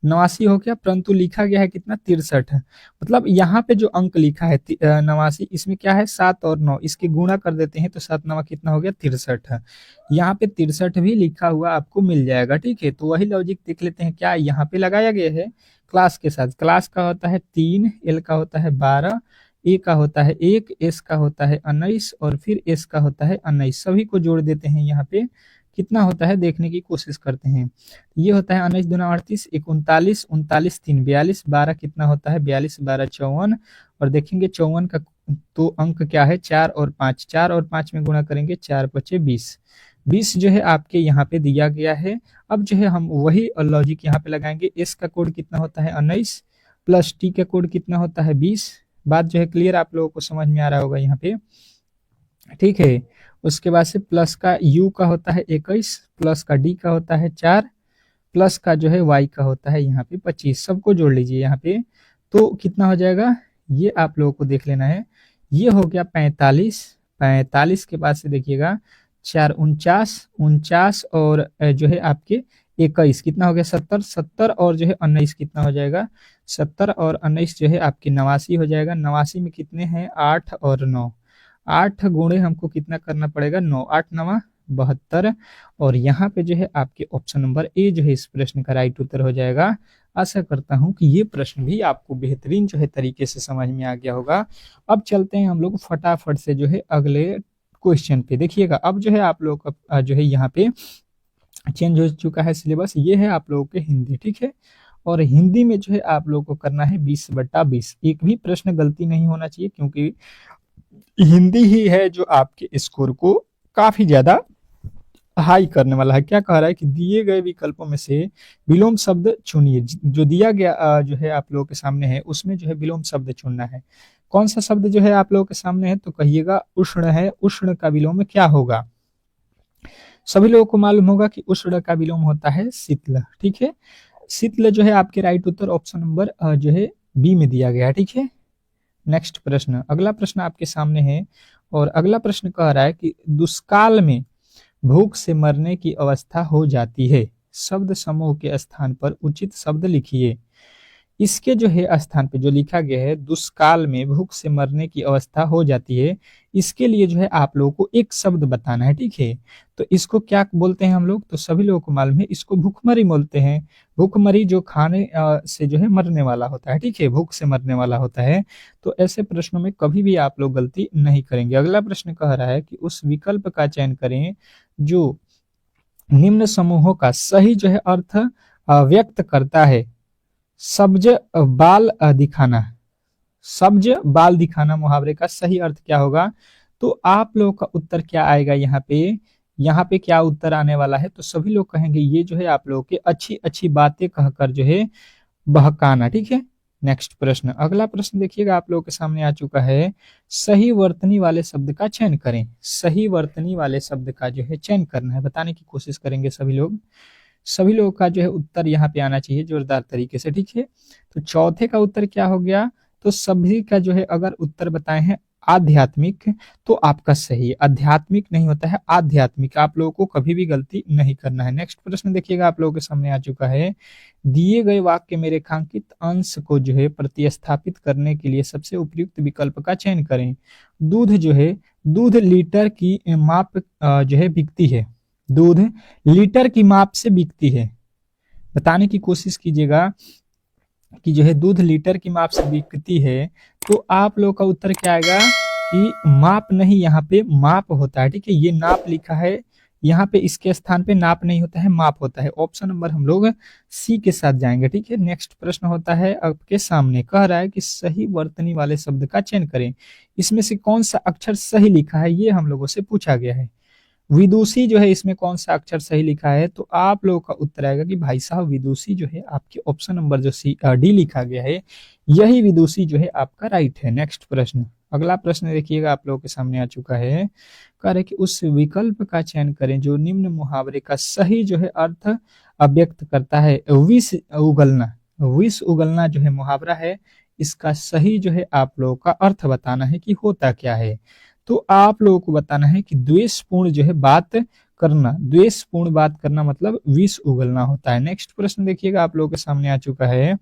89 हो गया, परंतु लिखा गया है कितना, 63 है। मतलब यहाँ पे जो अंक लिखा है 89, इसमें क्या है 7 और 9, इसके गुणा कर देते हैं तो 7 9 कितना हो गया 63 है। यहाँ पे 63 भी लिखा हुआ आपको मिल जाएगा, ठीक है। तो वही लॉजिक देख लेते हैं क्या यहाँ पे लगाया गया है। क्लास के साथ, क्लास का होता है 3, एल का होता है 12, ए का होता है 1, एस का होता है 19 और फिर एस का होता है 19। सभी को जोड़ देते हैं, यहाँ पे कितना होता है देखने की कोशिश करते हैं। ये होता है 19 दूना 38, 1 39, 39 3 42, 12 कितना होता है 42 12 54, और देखेंगे 54 का तो अंक क्या है 4 और 5, 4 और 5 में गुणा करेंगे 4 5 20, 20 जो है आपके यहाँ पे दिया गया है। अब जो है हम वही लॉजिक यहाँ पे लगाएंगे। एस का कोड कितना होता है 19 प्लस टी का कोड कितना होता है 20। बात जो है क्लियर आप लोगों को समझ में आ रहा होगा यहाँ पे, ठीक है। उसके बाद से प्लस का यू का होता है 21, प्लस का डी का होता है 4, प्लस का जो है वाई का होता है यहाँ पे 25। सबको जोड़ लीजिए यहाँ पे तो कितना हो जाएगा, ये आप लोगों को देख लेना है। ये हो गया 45, 45 के बाद से देखिएगा 4 49, 49 और जो है आपके 21 कितना हो गया 70, 70 और जो है 19 कितना हो जाएगा, 70 और 19 जो है आपकी 89 हो जाएगा। 89 में कितने हैं 8 और 9, 8 गुणे हमको कितना करना पड़ेगा 9, 8 9 72, और यहाँ पे जो है आपके ऑप्शन नंबर ए जो है इस प्रश्न का राइट उत्तर हो जाएगा। आशा करता हूँ कि ये प्रश्न भी आपको बेहतरीन जो है तरीके से समझ में आ गया होगा। अब चलते हैं हम लोग फटाफट से जो है अगले क्वेश्चन पे। देखिएगा अब जो है आप लोग का जो है यहाँ पे चेंज हो चुका है सिलेबस। ये है आप लोगों के हिंदी, ठीक है। और हिंदी में जो है आप लोगों को करना है 20/20। एक भी प्रश्न गलती नहीं होना चाहिए, क्योंकि हिंदी ही है जो आपके स्कोर को काफी ज्यादा हाई करने वाला है। क्या कह रहा है कि दिए गए विकल्पों में से विलोम शब्द चुनिए। जो दिया गया जो है आप लोगों के सामने है उसमें जो है विलोम शब्द चुनना है। कौन सा शब्द जो है आप लोगों के सामने है, तो कहिएगा उष्ण है। उष्ण का विलोम क्या होगा, सभी लोगों को मालूम होगा कि उष्ण का विलोम होता है शीतल, ठीक है। शीतल जो है आपके राइट उत्तर ऑप्शन नंबर जो है बी में दिया गया है, ठीक है। नेक्स्ट प्रश्न, अगला प्रश्न आपके सामने है, और अगला प्रश्न कह रहा है कि दुष्काल में भूख से मरने की अवस्था हो जाती है। शब्द समूह के स्थान पर उचित शब्द लिखिए। इसके जो है स्थान पे जो लिखा गया है दुष्काल में भूख से मरने की अवस्था हो जाती है, इसके लिए जो है आप लोगों को एक शब्द बताना है, ठीक है। तो इसको क्या बोलते हैं हम लोग, तो सभी लोगों को मालूम है इसको भूखमरी बोलते हैं। भूखमरी जो खाने से जो है मरने वाला होता है, ठीक है, भूख से मरने वाला होता है। तो ऐसे प्रश्नों में कभी भी आप लोग गलती नहीं करेंगे। अगला प्रश्न कह रहा है कि उस विकल्प का चयन करें जो निम्न समूहों का सही जो है अर्थ व्यक्त करता है। सब्ज बाल दिखाना, सब्ज बाल दिखाना मुहावरे का सही अर्थ क्या होगा, तो आप लोगों का उत्तर क्या आएगा यहाँ पे, यहाँ पे क्या उत्तर आने वाला है, तो सभी लोग कहेंगे ये जो है आप लोगों के अच्छी अच्छी बातें कहकर जो है बहकाना, ठीक है। नेक्स्ट प्रश्न, अगला प्रश्न देखिएगा आप लोगों के सामने आ चुका है। सही वर्तनी वाले शब्द का चयन करें। सही वर्तनी वाले शब्द का जो है चयन करना है, बताने की कोशिश करेंगे सभी लोग। सभी लोगों का जो है उत्तर यहाँ पे आना चाहिए जोरदार तरीके से, ठीक है। तो चौथे का उत्तर क्या हो गया, तो सभी का जो है अगर उत्तर बताए हैं आध्यात्मिक, तो आपका सही है। आध्यात्मिक नहीं होता है, आध्यात्मिक। आप लोगों को कभी भी गलती नहीं करना है। नेक्स्ट प्रश्न देखिएगा, आप लोगों के सामने आ चुका है। दिए गए वाक्य में रेखांकित अंश को जो है प्रतिस्थापित करने के लिए सबसे उपयुक्त विकल्प का चयन करें। दूध जो है, दूध लीटर की माप जो है बिकती है। दूध लीटर की माप से बिकती है। बताने की कोशिश कीजिएगा कि जो है दूध लीटर की माप से बिकती है, तो आप लोग का उत्तर क्या आएगा कि माप नहीं, यहाँ पे माप होता है। ठीक है, ये नाप लिखा है, यहाँ पे इसके स्थान पे नाप नहीं होता है, माप होता है। ऑप्शन नंबर हम लोग सी के साथ जाएंगे। ठीक है, नेक्स्ट प्रश्न होता है आपके सामने, कह रहा है कि सही वर्तनी वाले शब्द का चयन करें। इसमें से कौन सा अक्षर सही लिखा है, ये हम लोगों से पूछा गया है। विदुषी जो है, इसमें कौन सा अक्षर सही लिखा है, तो आप लोगों का उत्तर आएगा कि भाई साहब विदुषी जो है आपके ऑप्शन नंबर जो डी लिखा गया है, यही विदुषी जो है आपका राइट है। नेक्स्ट प्रश्न, अगला प्रश्न देखिएगा, आप लोगों के सामने आ चुका है। कह रहे कि उस विकल्प का चयन करें जो निम्न मुहावरे का सही जो है अर्थ अव्यक्त करता है। विष उगलना, विष उगलना जो है मुहावरा है, इसका सही जो है आप लोगों का अर्थ बताना है कि होता क्या है। तो आप लोगों को बताना है कि द्वेषपूर्ण जो है बात करना, द्वेषपूर्ण बात करना मतलब विष उगलना होता है। नेक्स्ट प्रश्न देखिएगा, आप लोगों के सामने आ चुका है।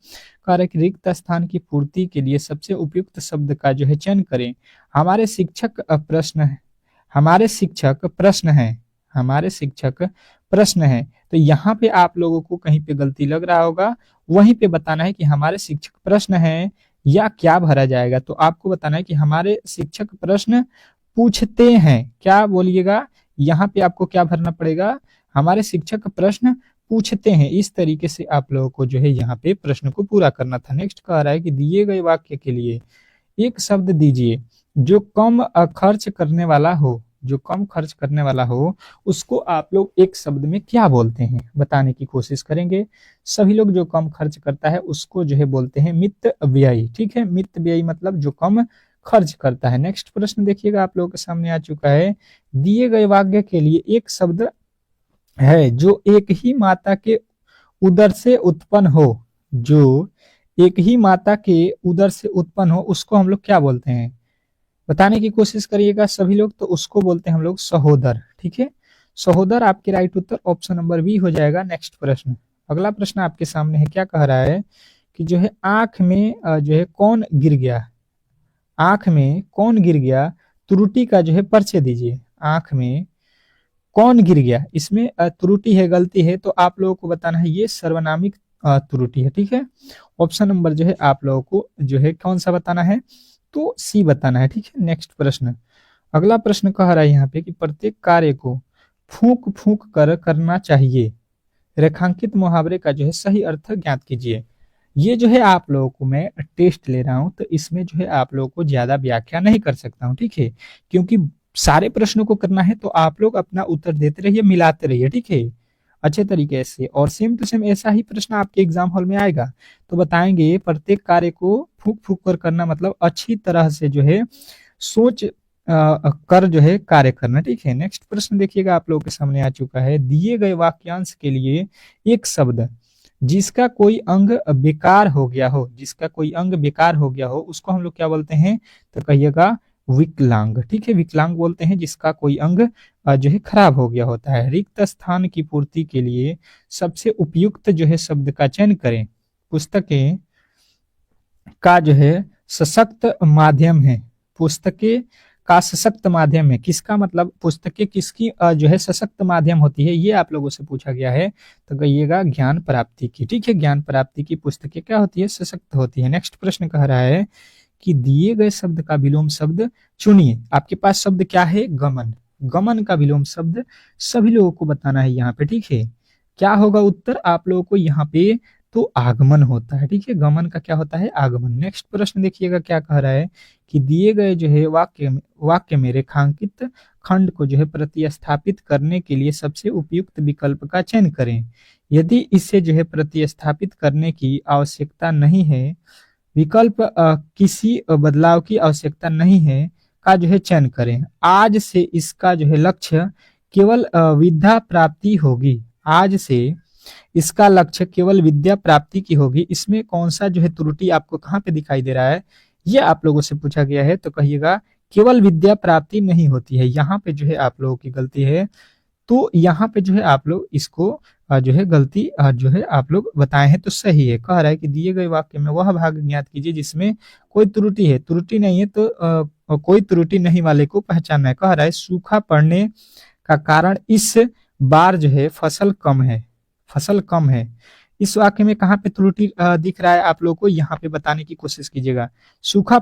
कार्य की रिक्त स्थान की पूर्ति के लिए सबसे उपयुक्त शब्द का जो है चयन करें। हमारे शिक्षक प्रश्न है, हमारे शिक्षक प्रश्न है, हमारे शिक्षक प्रश्न है। तो यहाँ पे आप लोगों को कहीं पे गलती लग रहा होगा, वहीं पे बताना है कि हमारे शिक्षक प्रश्न है या क्या भरा जाएगा। तो आपको बताना है कि हमारे शिक्षक प्रश्न पूछते हैं। क्या बोलिएगा, यहाँ पे आपको क्या भरना पड़ेगा, हमारे शिक्षक प्रश्न पूछते हैं। इस तरीके से आप लोगों को जो है यहाँ पे प्रश्न को पूरा करना था। नेक्स्ट कह रहा है कि दिए गए वाक्य के लिए एक शब्द दीजिए जो कम खर्च करने वाला हो, जो कम खर्च करने वाला हो, उसको आप लोग एक शब्द में क्या बोलते हैं, बताने की कोशिश करेंगे। सभी लोग जो कम खर्च करता है उसको जो है बोलते हैं मित व्ययी। ठीक है, मित व्ययी मतलब जो कम खर्च करता है। नेक्स्ट प्रश्न देखिएगा, आप लोगों के सामने आ चुका है। दिए गए वाक्य के लिए एक शब्द है जो एक ही माता के उदर से उत्पन्न हो, जो एक ही माता के उदर से उत्पन्न हो, उसको हम लोग क्या बोलते हैं, बताने की कोशिश करिएगा सभी लोग। तो उसको बोलते हैं हम लोग सहोदर। ठीक है, सहोदर आपके राइट उत्तर ऑप्शन नंबर बी हो जाएगा। नेक्स्ट प्रश्न, अगला प्रश्न आपके सामने है। क्या कह रहा है कि जो है आंख में जो है कौन गिर गया, आंख में कौन गिर गया, त्रुटि का जो है परिचय दीजिए। आंख में कौन गिर गया, इसमें त्रुटि है, गलती है, तो आप लोगों को बताना है ये सर्वनामिक त्रुटि है। ठीक है, ऑप्शन नंबर जो है आप लोगों को जो है कौन सा बताना है, तो सी बताना है। ठीक है, नेक्स्ट प्रश्न, अगला प्रश्न कह रहा है यहाँ पे कि प्रत्येक कार्य को फूंक फूंक कर करना चाहिए। रेखांकित मुहावरे का जो है सही अर्थ ज्ञात कीजिए। ये जो है आप लोगों को मैं टेस्ट ले रहा हूं, तो इसमें जो है आप लोगों को ज्यादा व्याख्या नहीं कर सकता हूं। ठीक है, क्योंकि सारे प्रश्नों को करना है, तो आप लोग अपना उत्तर देते रहिए, मिलाते रहिए। ठीक है, अच्छे तरीके से, और सेम टू सेम ऐसा ही प्रश्न आपके एग्जाम हॉल में आएगा। तो बताएंगे प्रत्येक कार्य को फूंक फूंक कर करना मतलब अच्छी तरह से जो है सोच कर जो है कार्य करना। ठीक है, नेक्स्ट प्रश्न देखिएगा, आप लोगों के सामने आ चुका है। दिए गए वाक्यांश के लिए एक शब्द जिसका कोई अंग बेकार हो गया हो, जिसका कोई अंग बेकार हो गया हो, उसको हम लोग क्या बोलते हैं, तो कहिएगा विकलांग। ठीक है, विकलांग बोलते हैं जिसका कोई अंग जो है खराब हो गया होता है। रिक्त स्थान की पूर्ति के लिए सबसे उपयुक्त जो है शब्द का चयन करें। पुस्तकें का जो है सशक्त माध्यम है, पुस्तकें का सशक्त माध्यम है, किसका मतलब पुस्तकें किसकी जो है सशक्त माध्यम होती है, ये आप लोगों से पूछा गया है। तो कहिएगा ज्ञान प्राप्ति की। ठीक है, ज्ञान प्राप्ति की पुस्तकें क्या होती है, सशक्त होती है। नेक्स्ट प्रश्न कह रहा है कि दिए गए शब्द का विलोम शब्द चुनिए। आपके पास शब्द क्या है, गमन, गमन का विलोम शब्द सभी लोगों को बताना है यहाँ पे। ठीक है, क्या होगा उत्तर आप लोगों को यहाँ पे, तो आगमन होता है। ठीक है, गमन का क्या होता है, आगमन। नेक्स्ट प्रश्न देखिएगा, क्या कह रहा है कि दिए गए जो है वाक्य में रेखांकित खंड को जो है प्रतिस्थापित करने के लिए सबसे उपयुक्त विकल्प का चयन करें। यदि इसे जो है प्रतिस्थापित करने की आवश्यकता नहीं है, विकल्प किसी बदलाव की आवश्यकता नहीं है का जो है चयन करें। आज से इसका जो है लक्ष्य केवल विद्या प्राप्ति होगी, आज से इसका लक्ष्य केवल विद्या प्राप्ति की होगी। इसमें कौन सा जो है त्रुटि आपको कहाँ पे दिखाई दे रहा है, ये आप लोगों से पूछा गया है। तो कहिएगा केवल विद्या प्राप्ति नहीं होती है। यहाँ पे जो है आप लोगों की गलती है, तो यहाँ पे जो है आप लोग इसको जो है गलती जो है आप लोग बताए हैं तो सही है। कह रहा है कि दिए गए वाक्य में वह भाग ज्ञात कीजिए जिसमें कोई त्रुटि है। त्रुटि नहीं है तो कोई त्रुटि नहीं वाले को पहचानना है। कह रहा है सूखा पड़ने का कारण इस बार जो है फसल कम है, फसल कम है। इस वाक्य में कहाँ पे त्रुटि दिख रहा है आप लोगों को, यहाँ पे बताने की कोशिश कीजिएगा। सूखा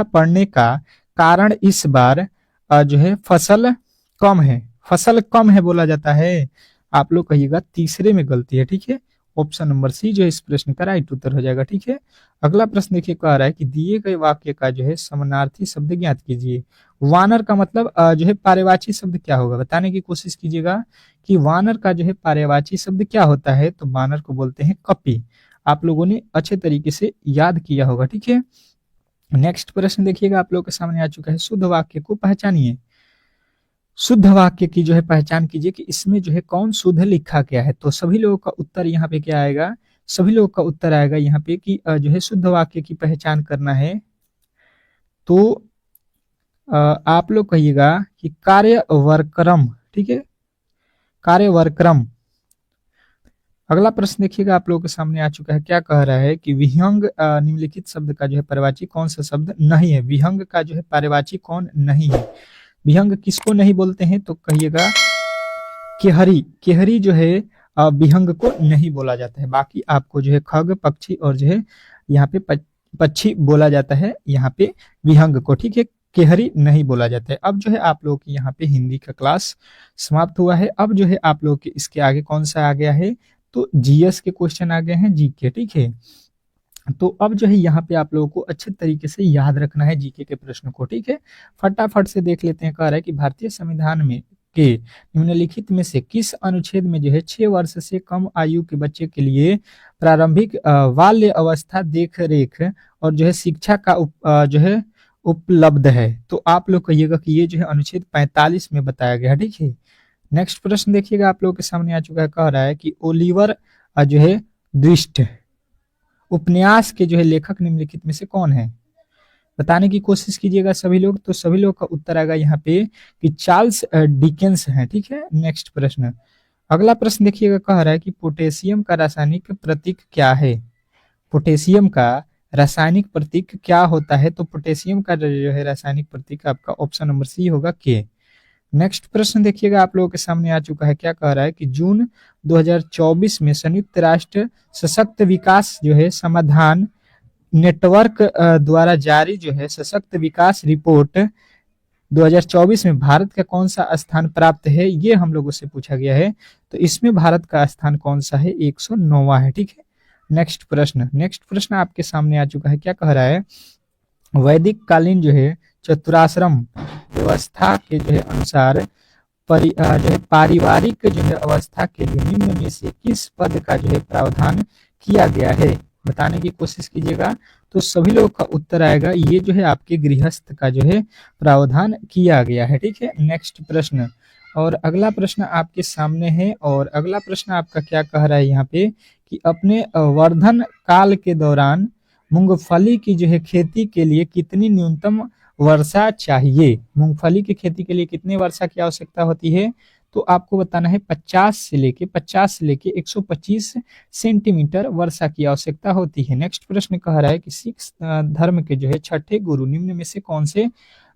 पड़ने का कारण इस बार जो है फसल कम है, फसल कम है बोला जाता है। आप लोग कहिएगा तीसरे में गलती है, ठीक है। ऑप्शन नंबर सी जो है इस प्रश्न का राइट उत्तर हो जाएगा, ठीक है। अगला प्रश्न देखिए, कह रहा है कि दिए गए वाक्य का जो है समानार्थी शब्द ज्ञात कीजिए। वानर का मतलब जो है पर्यायवाची शब्द क्या होगा, बताने की कोशिश कीजिएगा कि वानर का जो है पर्यायवाची शब्द क्या होता है। तो वानर को बोलते हैं कपि। आप लोगों ने अच्छे तरीके से याद किया होगा, ठीक है। नेक्स्ट प्रश्न देखिएगा आप लोगों के सामने आ चुका है। शुद्ध वाक्य को पहचानिए। शुद्ध वाक्य की जो है पहचान कीजिए कि इसमें जो है कौन शुद्ध लिखा गया है। तो सभी लोगों का उत्तर यहाँ पे क्या आएगा, सभी लोगों का उत्तर आएगा यहाँ पे कि जो है शुद्ध वाक्य की पहचान करना है। तो आप लोग कहिएगा कि कार्य वर्क्रम, ठीक है, कार्य वर्क्रम। अगला प्रश्न देखिएगा आप लोगों के सामने आ चुका है। क्या कह रहा है कि विहंग निम्नलिखित शब्द का जो है पर्यायवाची कौन सा शब्द नहीं है। विहंग का जो है पर्यायवाची कौन नहीं है, विहंग किसको नहीं बोलते हैं, तो कहिएगा केहरी। केहरी जो है विहंग को नहीं बोला जाता है। बाकी आपको जो है खग, पक्षी और जो है यहाँ पे पक्षी बोला जाता है यहाँ पे विहंग को, ठीक है। केहरी नहीं बोला जाता है। अब जो है आप लोगों की यहाँ पे हिंदी का क्लास समाप्त हुआ है। अब जो है आप लोग के इसके आगे कौन सा आ गया है, तो जीएस के क्वेश्चन आ गए हैं, जीके, ठीक है। तो अब जो है यहाँ पे आप लोगों को अच्छे तरीके से याद रखना है जीके के प्रश्न को, ठीक है। फटाफट से देख लेते हैं। कह रहा है कि भारतीय संविधान में के निम्नलिखित में से किस अनुच्छेद में जो है 6 वर्ष से कम आयु के बच्चे के लिए प्रारंभिक बाल्य अवस्था देख रेख और जो है शिक्षा का जो है उपलब्ध है। तो आप लोग कहिएगा कि ये जो है अनुच्छेद 45 में बताया गया है, ठीक है। नेक्स्ट प्रश्न देखिएगा आप लोगों के सामने आ चुका है। कह रहा है कि ओलिवर जो है ट्विस्ट उपन्यास के जो है लेखक निम्नलिखित में से कौन है, बताने की कोशिश कीजिएगा सभी लोग। तो सभी लोग का उत्तर आएगा यहाँ पे कि चार्ल्स डिकेंस है, ठीक है। नेक्स्ट प्रश्न, अगला प्रश्न देखिएगा। कह रहा है कि पोटेशियम का रासायनिक प्रतीक क्या है। पोटेशियम का रासायनिक प्रतीक क्या होता है, तो पोटेशियम का जो है रासायनिक प्रतीक आपका ऑप्शन नंबर सी होगा के। नेक्स्ट प्रश्न देखिएगा आप लोगों के सामने आ चुका है। क्या कह रहा है कि जून 2024 में संयुक्त राष्ट्र सशक्त विकास जो है समाधान नेटवर्क द्वारा जारी जो है सशक्त विकास रिपोर्ट 2024 में भारत का कौन सा स्थान प्राप्त है, ये हम लोगों से पूछा गया है। तो इसमें भारत का स्थान कौन सा है, 109वां है, ठीक है। नेक्स्ट प्रश्न आपके सामने आ चुका है। क्या कह रहा है, वैदिक कालीन जो है चतुराश्रम व्यवस्था के जो है अनुसार जो है पारिवारिक जो है अवस्था के लिए निम्न में से किस पद का जो है प्रावधान किया गया है, बताने की कोशिश कीजिएगा। तो सभी लोगों का उत्तर आएगा ये जो है आपके गृहस्थ का जो है प्रावधान किया गया है, ठीक है। नेक्स्ट प्रश्न, और अगला प्रश्न आपके सामने है। और अगला प्रश्न आपका क्या कह रहा है यहाँ पे कि अपने वर्धन काल के दौरान मूंगफली की जो है खेती के लिए कितनी न्यूनतम वर्षा चाहिए। मूंगफली की खेती के लिए कितने वर्षा की आवश्यकता होती है, तो आपको बताना है 50 से लेके 125 सेंटीमीटर वर्षा की आवश्यकता होती है। नेक्स्ट प्रश्न कह रहा है कि सिख धर्म के जो है छठे गुरु निम्न में से कौन से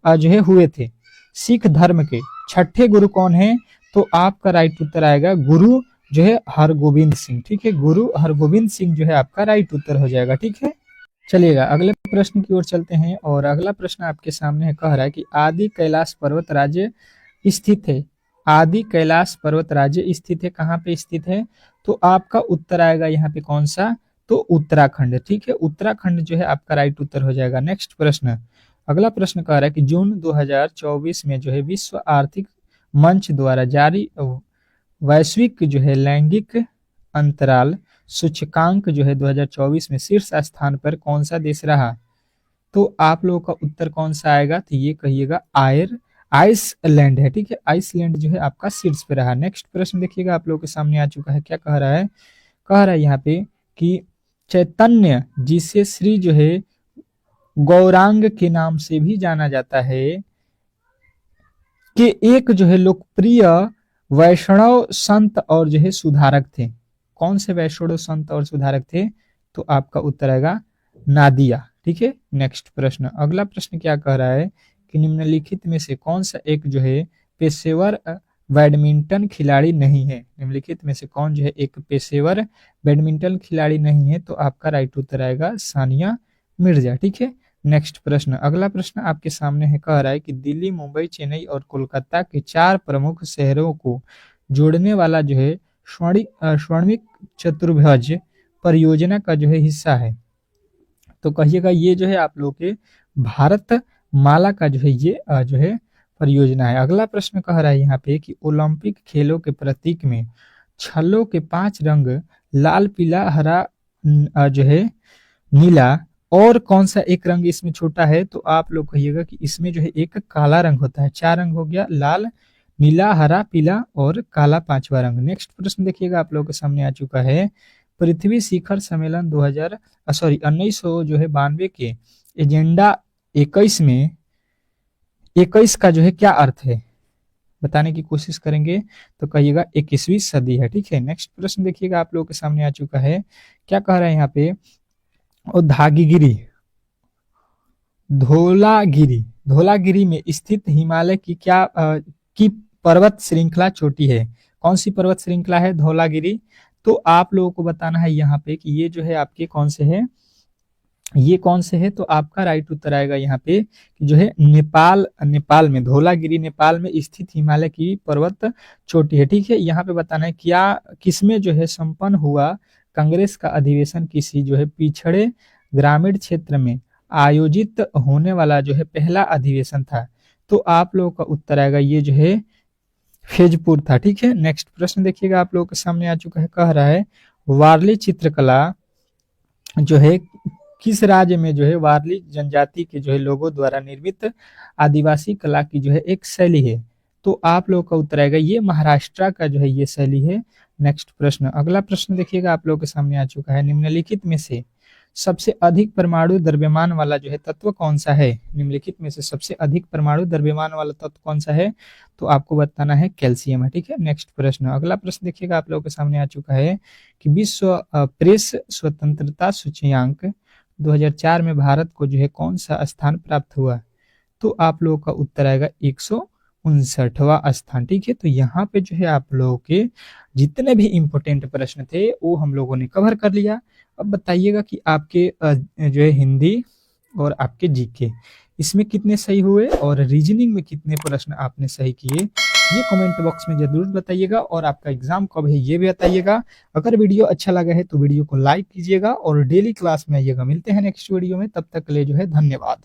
जो है हुए थे। सिख धर्म के छठे गुरु कौन है, तो आपका राइट उत्तर आएगा गुरु जो है हरगोविंद सिंह, ठीक है। गुरु हरगोविंद सिंह जो है आपका राइट उत्तर हो जाएगा, ठीक है। चलिएगा अगले प्रश्न की ओर चलते हैं। और अगला प्रश्न आपके सामने है। कह रहा है कि आदि कैलाश पर्वत राज्य स्थित है। आदि कैलाश पर्वत राज्य स्थित है, कहाँ पे स्थित है, तो आपका उत्तर आएगा यहाँ पे कौन सा, तो उत्तराखंड, ठीक है। उत्तराखंड जो है आपका राइट उत्तर हो जाएगा। नेक्स्ट प्रश्न, अगला प्रश्न कह रहा है कि जून 2024 में जो है विश्व आर्थिक मंच द्वारा जारी वैश्विक जो है लैंगिक अंतराल सूचकांक जो है 2024 में शीर्ष स्थान पर कौन सा देश रहा, तो आप लोगों का उत्तर कौन सा आएगा, तो ये कहिएगा आइसलैंड है, ठीक है। आइसलैंड जो है आपका शीर्ष पे रहा। नेक्स्ट प्रश्न देखिएगा आप लोगों के सामने आ चुका है। क्या कह रहा है, कह रहा है यहाँ पे कि चैतन्य जी से श्री जो है गौरांग के नाम से भी जाना जाता है कि एक जो है लोकप्रिय वैष्णव संत और जो है सुधारक थे। कौन से वैष्णव संत और सुधारक थे? तो आपका उत्तर आएगा नादिया। ठीक है, नेक्स्ट प्रश्न। अगला प्रश्न क्या कह रहा है कि निम्नलिखित में से कौन सा एक जो है पेशेवर बैडमिंटन खिलाड़ी नहीं है? निम्नलिखित में से कौन जो है एक पेशेवर बैडमिंटन खिलाड़ी नहीं है? तो आपका राइट उत्तर आएगा सानिया मिर्जा। ठीक है, नेक्स्ट प्रश्न। अगला प्रश्न आपके सामने है, कह रहा है कि दिल्ली, मुंबई, चेन्नई और कोलकाता के 4 प्रमुख शहरों को जोड़ने वाला जो है स्वर्णिक चतुर्भुज परियोजना का जो है हिस्सा है। तो कहिएगा ये जो है आप लोग के भारत माला का जो है ये जो है परियोजना है। अगला प्रश्न कह रहा है यहाँ पे कि ओलंपिक खेलों के प्रतीक में छल्लों के 5 रंग लाल, पीला, हरा, जो है नीला, और कौन सा एक रंग इसमें छोटा है? तो आप लोग कहिएगा कि इसमें जो है एक काला रंग होता है। 4 रंग हो गया, लाल, नीला, हरा, पीला और काला 5वां रंग। नेक्स्ट प्रश्न देखिएगा आप लोगों के सामने आ चुका है, पृथ्वी शिखर सम्मेलन 1992 जो है 92 के एजेंडा 21 में 21 का जो है क्या अर्थ है? बताने की कोशिश करेंगे तो कहिएगा 21वीं सदी है। ठीक है, नेक्स्ट प्रश्न देखिएगा आप लोगों के सामने आ चुका है, क्या कह रहा है यहाँ पे, और धागीगिरी धौलागिरी में स्थित हिमालय की क्या की पर्वत श्रृंखला चोटी है? कौन सी पर्वत श्रृंखला है? धौलागिरी। तो आप लोगों को बताना है यहाँ पे कि ये जो है आपके कौन से है, ये कौन से है? तो आपका राइट उत्तर आएगा यहाँ पे कि जो है नेपाल में, धौलागिरी नेपाल में स्थित हिमालय की पर्वत चोटी है। ठीक है, यहाँ पे बताना है क्या किसमें जो है संपन्न हुआ कांग्रेस का अधिवेशन, किसी जो है पिछड़े ग्रामीण क्षेत्र में आयोजित होने वाला जो है पहला अधिवेशन था? तो आप लोगों का उत्तर आएगा ये जो है फैजपुर था। ठीक है, नेक्स्ट प्रश्न देखिएगा आप लोगों के सामने आ चुका है, कह रहा है वारली चित्रकला जो है किस राज्य में जो है वारली जनजाति के जो है लोगों द्वारा निर्मित आदिवासी कला की जो है एक शैली है? तो आप लोगों का उत्तर आएगा ये महाराष्ट्र का जो है ये शैली है। नेक्स्ट प्रश्न। अगला प्रश्न देखिएगा आप लोगों के सामने आ चुका है, निम्नलिखित में से सबसे अधिक परमाणु द्रव्यमान वाला जो है तत्व कौन सा है? निम्नलिखित में से सबसे अधिक परमाणु द्रव्यमान वाला तत्व कौन सा है? तो आपको बताना है कैल्शियम है। ठीक है, नेक्स्ट प्रश्न। अगला प्रश्न देखिएगा आप लोगों के सामने आ चुका है कि विश्व प्रेस स्वतंत्रता सूचकांक 2004 में भारत को जो है कौन सा स्थान प्राप्त हुआ? तो आप लोगों का उत्तर आएगा 159वां स्थान। ठीक है, तो यहाँ पे जो है आप लोगों के जितने भी इंपोर्टेंट प्रश्न थे वो हम लोगों ने कवर कर लिया। अब बताइएगा कि आपके जो है हिंदी और आपके जीके इसमें कितने सही हुए और रीजनिंग में कितने प्रश्न आपने सही किए, ये कमेंट बॉक्स में जरूर बताइएगा। और आपका एग्जाम कब है ये भी बताइएगा। अगर वीडियो अच्छा लगा है तो वीडियो को लाइक कीजिएगा और डेली क्लास में आइएगा। मिलते हैं नेक्स्ट वीडियो में, तब तक के लिए जो है धन्यवाद।